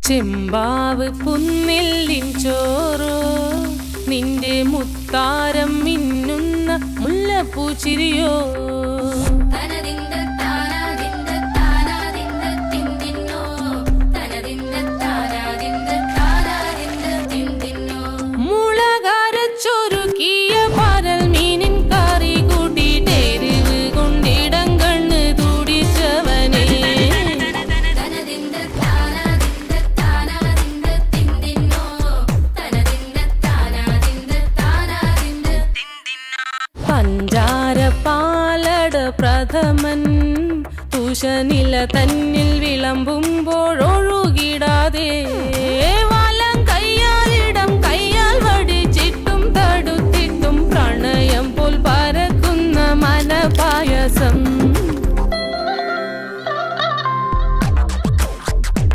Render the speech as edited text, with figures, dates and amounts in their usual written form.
ചെമ്പാവ് കുന്നില്ലിൻ ചോറോ നിന്റെ മുത്താരം മിന്നുന്ന മുല്ലപ്പൂച്ചിരിയോ മുളകരച്ചൊരുക്കിയ പരൽ മീനിൻ കറി കൂട്ടിയിട്ട് എരിവ് കൊണ്ടിടം കണ്ണ് തുടിച്ചവനേ പഞ്ചാര പാലട പ്രഥമൻ തുഷനില തന്നിൽ വിളമ്പുമ്പോഴൊഴു